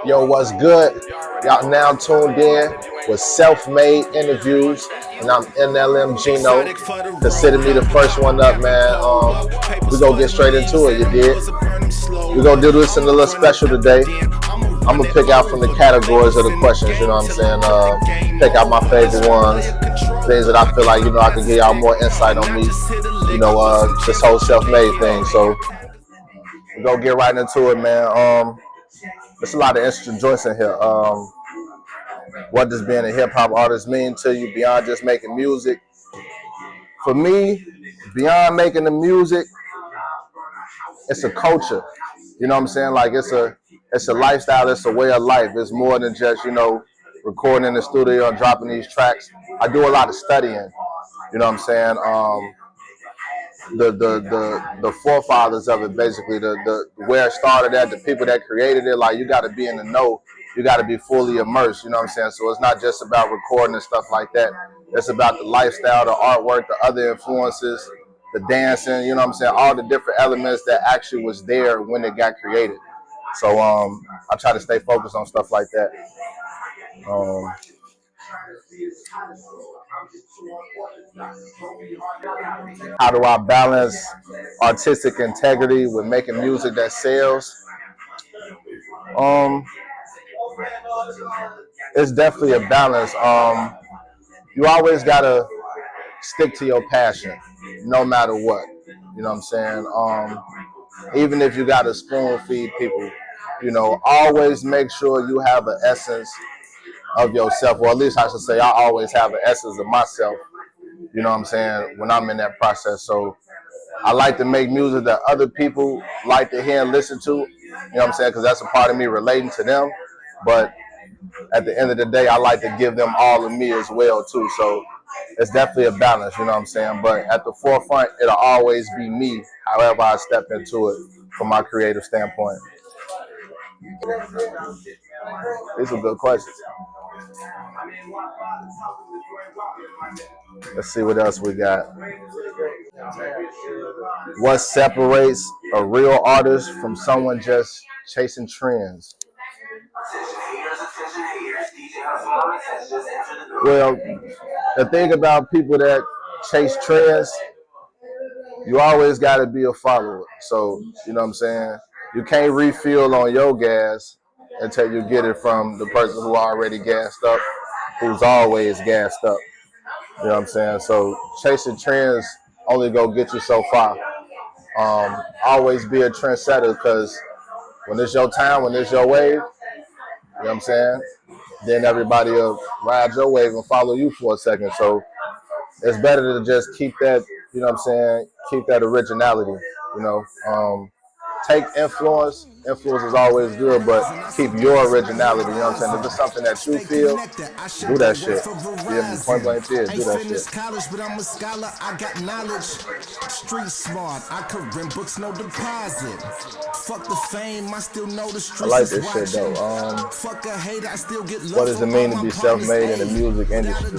Yo, what's good? Y'all now tuned in with self-made interviews, and I'm NLM Geno. Consider me the first one up, man. We gonna get straight into it. You did. We gonna do this in a little special today. I'm gonna pick out from the categories of the questions. You know what I'm saying? Pick out my favorite ones, things that I feel like I can give y'all more insight on me. This whole self-made thing. So we gonna get right into it, man. There's a lot of interesting joints in here. What does being a hip hop artist mean to you beyond just making music? For me, beyond making the music, it's a culture. You know what I'm saying? Like it's a lifestyle, it's a way of life. It's more than just, recording in the studio and dropping these tracks. I do a lot of studying. You know what I'm saying? The forefathers of it, basically, the where it started at, the people that created it. Like, you got to be in the know, you got to be fully immersed. You know what I'm saying? So it's not just about recording and stuff like that. It's about the lifestyle, the artwork, the other influences, the dancing. You know what I'm saying? All the different elements that actually was there when it got created. So I try to stay focused on stuff like that. How do I balance artistic integrity with making music that sells? Um, it's definitely a balance. You always gotta stick to your passion, no matter what. You know what I'm saying? Even if you gotta spoon feed people, always make sure you have an essence of yourself, or at least I should say, I always have an essence of myself. You know what I'm saying? When I'm in that process, so I like to make music that other people like to hear and listen to. You know what I'm saying? Because that's a part of me relating to them. But at the end of the day, I like to give them all of me as well too. So it's definitely a balance. You know what I'm saying? But at the forefront, it'll always be me. However, I step into it from my creative standpoint. These are good questions. Let's see what else we got. What separates a real artist from someone just chasing trends? Well, the thing about people that chase trends, you always got to be a follower. So, you know what I'm saying? You can't refill on your gas until you get it from the person who already gassed up, who's always gassed up. You know what I'm saying? So chasing trends only go get you so far. Always be a trendsetter, because when it's your time, when it's your wave, you know what I'm saying? Then everybody will ride your wave and follow you for a second. So it's better to just keep that, you know what I'm saying, keep that originality, you know. Take influence. Influence is always good, but keep your originality, you know what I'm saying? If it's something that you feel, do that shit. Yeah, point blank period, do that shit. College, but I'm a scholar, I got knowledge. Street smart, I could rent books, no deposit. Fuck the fame, I still know the streets. I like this shit though. Fuck a hater, I still get love. What does it mean to be self-made in the music industry?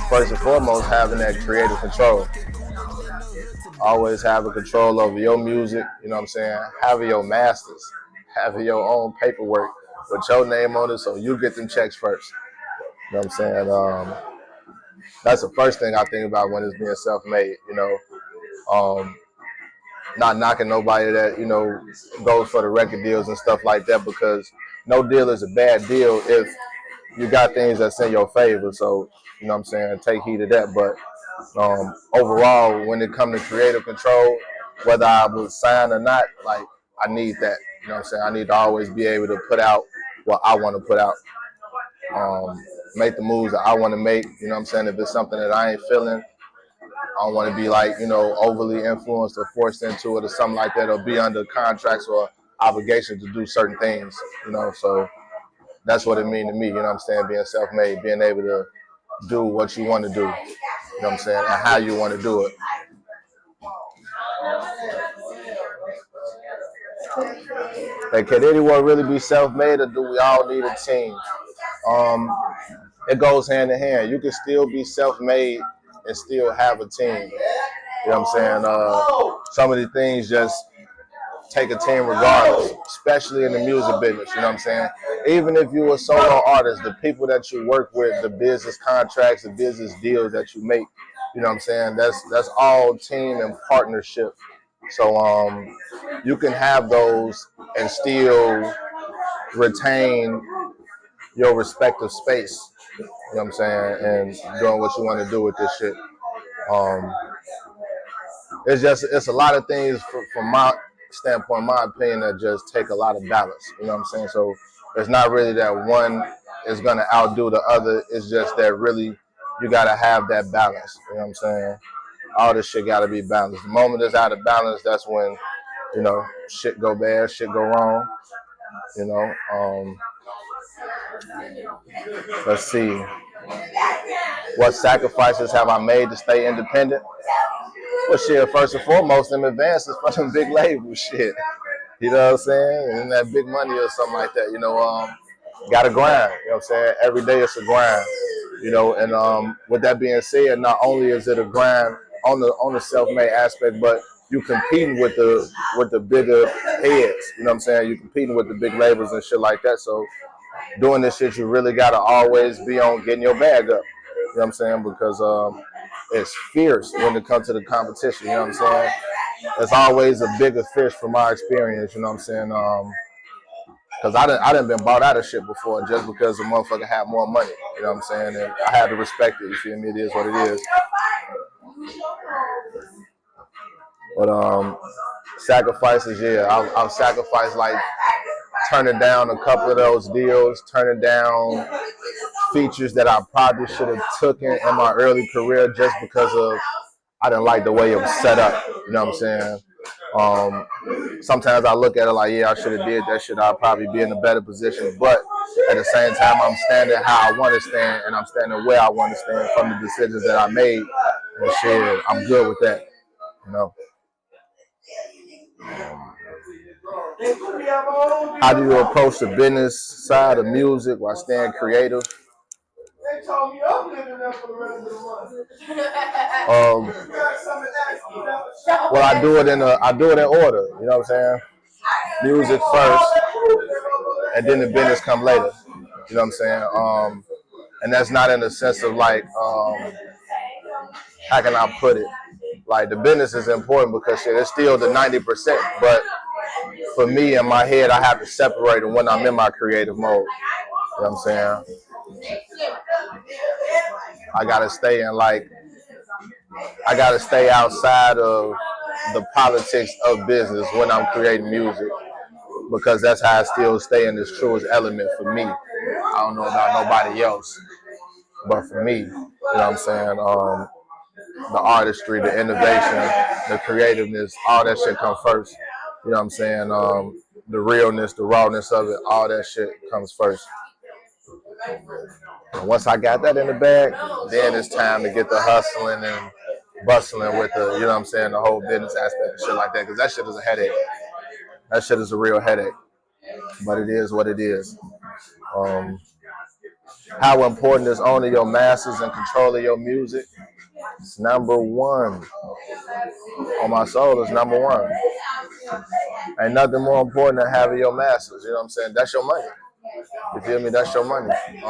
First and foremost, having that creative control. Always having control over your music, you know what I'm saying? Having your masters, having your own paperwork with your name on it, so you get them checks first. You know what I'm saying? That's the first thing I think about when it's being self-made, you know. Not knocking nobody that, goes for the record deals and stuff like that, because no deal is a bad deal if you got things that's in your favor. So, you know what I'm saying, take heed of that. But overall, when it comes to creative control, whether I would sign or not, like, I need that. You know what I'm saying? I need to always be able to put out what I want to put out. Make the moves that I want to make. You know what I'm saying? If it's something that I ain't feeling, I don't want to be like, overly influenced or forced into it or something like that, or be under contracts or obligations to do certain things, So that's what it means to me, you know what I'm saying? Being self-made, being able to do what you want to do, you know what I'm saying? And how you want to do it. Hey, can anyone really be self-made, or do we all need a team? It goes hand in hand. You can still be self-made and still have a team. You know what I'm saying? Some of the things just take a team regardless, especially in the music business, you know what I'm saying? Even if you're a solo artist, the people that you work with, the business contracts, the business deals that you make, you know what I'm saying? That's all team and partnership. So you can have those and still retain your respective space, you know what I'm saying, and doing what you want to do with this shit. It's a lot of things from my standpoint, my opinion, that just take a lot of balance. You know what I'm saying? So it's not really that one is gonna outdo the other. It's just that really you gotta have that balance. You know what I'm saying? All this shit gotta be balanced. The moment it's out of balance, that's when, you know, shit go bad, shit go wrong. You know. Let's see. What sacrifices have I made to stay independent? Well, shit, first and foremost, them advances for them big labels, shit. You know what I'm saying? And that big money or something like that, you know, gotta grind, you know what I'm saying? Every day it's a grind, you know, and with that being said, not only is it a grind on the self-made aspect, but you competing with the bigger heads, you know what I'm saying? You competing with the big labels and shit like that. So doing this shit, you really gotta always be on getting your bag up. You know what I'm saying? Because it's fierce when it comes to the competition, you know what I'm saying? There's always a bigger fish from my experience, you know what I'm saying? Because I done been bought out of shit before just because the motherfucker had more money, you know what I'm saying? And I had to respect it, you feel me? It is what it is. But sacrifices, yeah, I've sacrificed, like turning down a couple of those deals, turning down features that I probably should have taken in my early career just because of I didn't like the way it was set up. You know what I'm saying? Sometimes I look at it like, yeah, I should have did that shit. I'll probably be in a better position. But at the same time, I'm standing how I want to stand, and I'm standing where I want to stand from the decisions that I made. And shit, I'm good with that. You know. How do you approach the business side of music while staying creative? Well, I do it in order. You know what I'm saying? Music first, and then the business come later. You know what I'm saying? And that's not in the sense of like, how can I put it? Like the business is important because shit, it's still the 90%. But for me in my head, I have to separate it when I'm in my creative mode. You know what I'm saying? I gotta stay outside of the politics of business when I'm creating music, because that's how I still stay in this truest element for me. I don't know about nobody else, but for me, you know what I'm saying? The artistry, the innovation, the creativeness, all that shit comes first. You know what I'm saying? The realness, the rawness of it, all that shit comes first. And once I got that in the bag, then it's time to get the hustling and bustling with the, you know what I'm saying, the whole business aspect and shit like that, because that shit is a headache. That shit is a real headache. But it is what it is. How important is owning your masters and controlling your music? It's number one. On my soul, it's number one. Ain't nothing more important than having your masters. You know what I'm saying? That's your money. You feel me? That's your money. You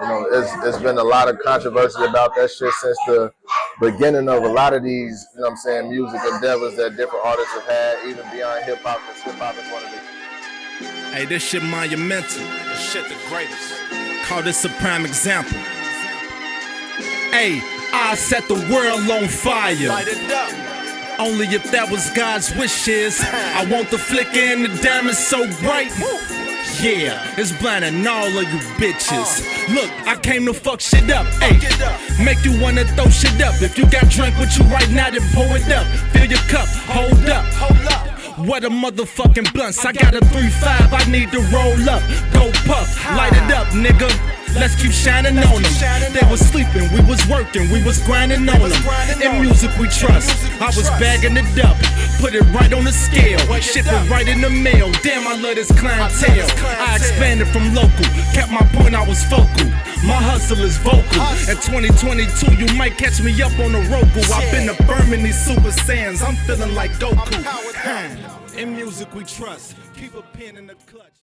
know, it's been a lot of controversy about that shit since the beginning of a lot of these, you know what I'm saying, music endeavors that different artists have had, even beyond hip hop, because hip hop is one of the. Hey, this shit monumental. This shit the greatest. Call this a prime example. Hey, I set the world on fire. Light it up. Only if that was God's wishes. I want the flicker and the diamond so bright. Yeah, it's blinding all of you bitches. Look, I came to fuck shit up. Hey, make you wanna throw shit up. If you got drink with you right now, then pour it up. Fill your cup, hold up. What a motherfucking blunts. I got a 3-5, I need to roll up. Go puff, light it up, nigga. Let's keep shining on them. They was sleeping, we was working, we was grinding on them. In music we trust, I was bagging it up. Put it right on the scale, ship it right in the mail. Damn, I love this clientele. I expanded from local, kept my point, I was focal. My hustle is vocal. In 2022, you might catch me up on the Roku. I've been affirming these Super Saiyans, I'm feeling like Goku. In music we trust. Keep a pen in the clutch.